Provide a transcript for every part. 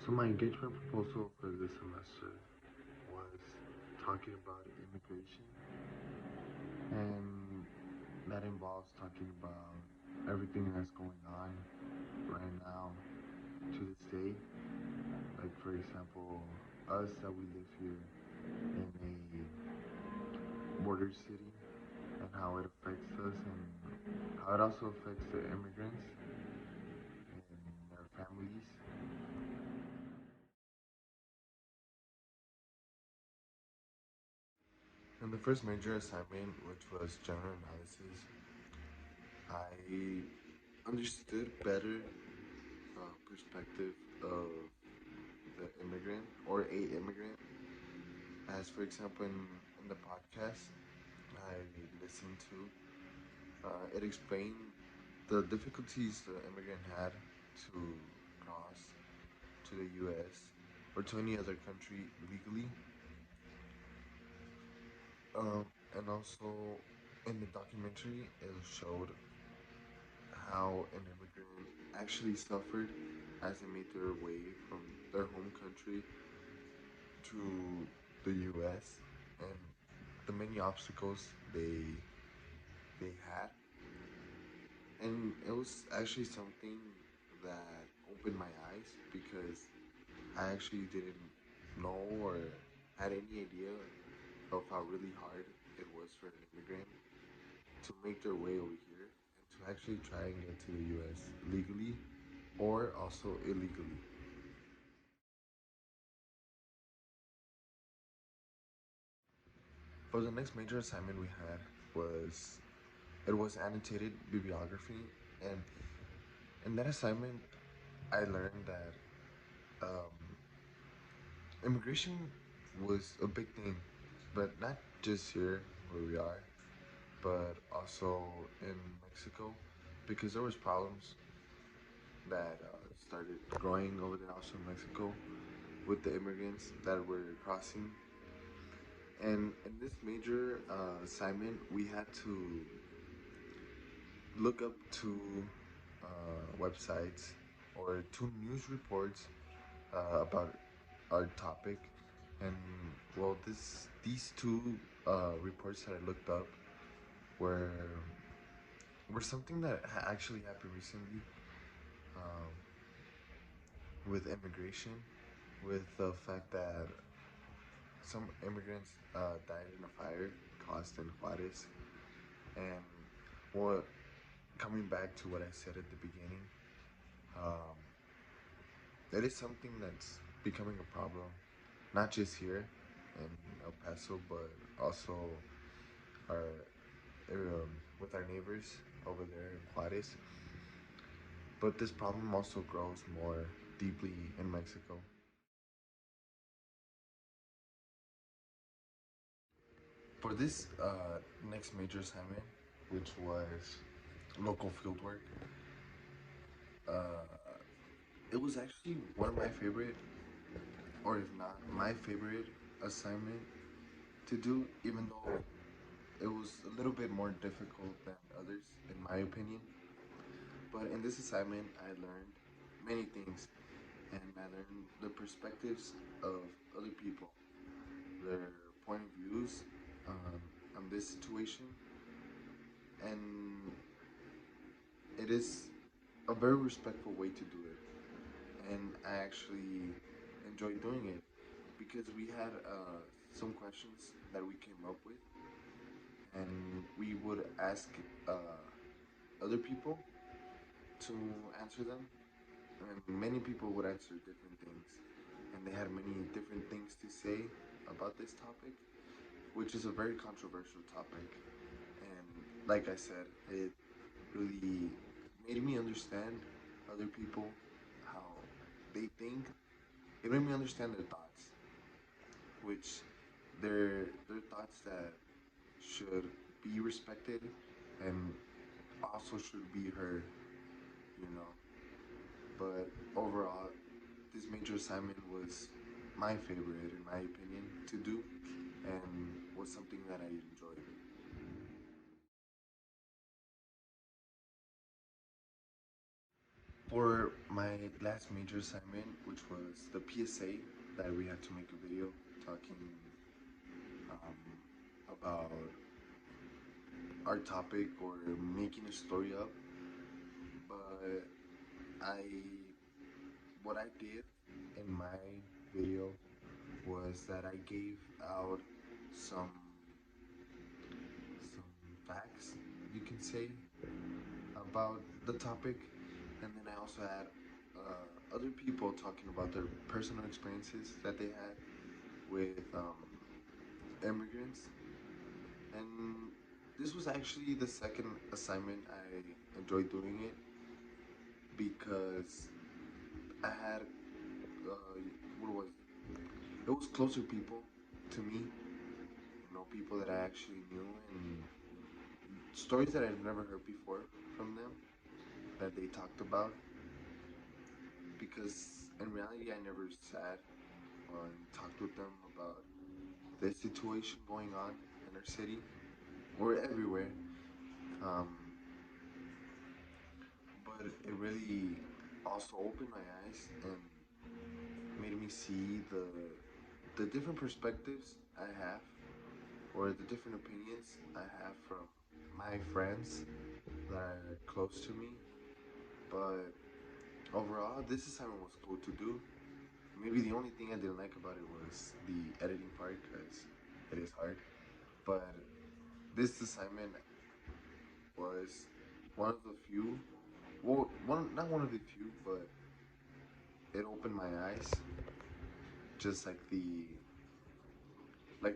So my engagement proposal for this semester was talking about immigration, and that involves talking about everything that's going on right now to this day. Like for example, us that we live here in a border city and how it affects us and how it also affects the immigrants and their families. In the first major assignment, which was general analysis, I understood better perspective of the immigrant or a immigrant. As for example, in the podcast I listened to, it explained the difficulties the immigrant had to cross to the U.S. or to any other country legally, and also in the documentary it showed how an immigrant actually suffered as they made their way from their home country to the U.S. and the many obstacles they had, and it was actually something that opened my eyes because I actually didn't know or had any idea of how really hard it was for an immigrant to make their way over here and to actually try and get to the U.S. legally or also illegally. For the next major assignment we had was it was annotated bibliography, and in that assignment I learned that um, immigration was a big thing, but not just here where we are, but also in Mexico, because there was problems that started growing over there also in Mexico with the immigrants that were crossing. And in this major assignment, we had to look up two websites or two news reports about our topic. And well, these two reports that I looked up were were something that actually happened recently, um, with immigration, with the fact that some immigrants died in a fire caused in Juarez. And what coming back to what I said at the beginning, um, that is something that's becoming a problem, not just here in El Paso, but also our with our neighbors over there in Juarez. But this problem also grows more deeply in Mexico. For this next major assignment, which was local fieldwork, uh, it was actually one of my favorite, or if not my favorite, assignment to do, even though it was a little bit more difficult than others, in my opinion. But in this assignment, I learned many things, and I learned the perspectives of other people, their point of views on this situation, and it is a very respectful way to do it. And I actually enjoyed doing it because we had some questions that we came up with, and we would ask other people to answer them, and many people would answer different things, and they had many different things to say about this topic, which is a very controversial topic. And like I said, it really made me understand other people, how they think. It made me understand their thoughts, which their thoughts that should be respected and also should be heard, you know. But overall, this major assignment was my favorite, in my opinion, to do, and was something that I enjoyed. For my last major assignment, which was the PSA, that we had to make a video talking um, about our topic or making a story up, but I what I did in my video was that I gave out some some facts, you can say, about the topic, and then I also had other people talking about their personal experiences that they had with immigrants. And this was actually the second assignment I enjoyed doing it because I had what was it? It was closer people to me, people that I actually knew and stories that I've never heard before from them that they talked about. Because in reality, I never sat and talked with them about the situation going on in our city or everywhere. Um, but it really also opened my eyes and made me see the different perspectives I have or the different opinions I have from my friends that are close to me. But overall, this assignment was cool to do. Maybe the only thing I didn't like about it was the editing part because it is hard. But this assignment was one of the few, well, not one of the few, but it opened my eyes, just like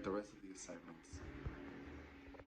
the rest of the assignments.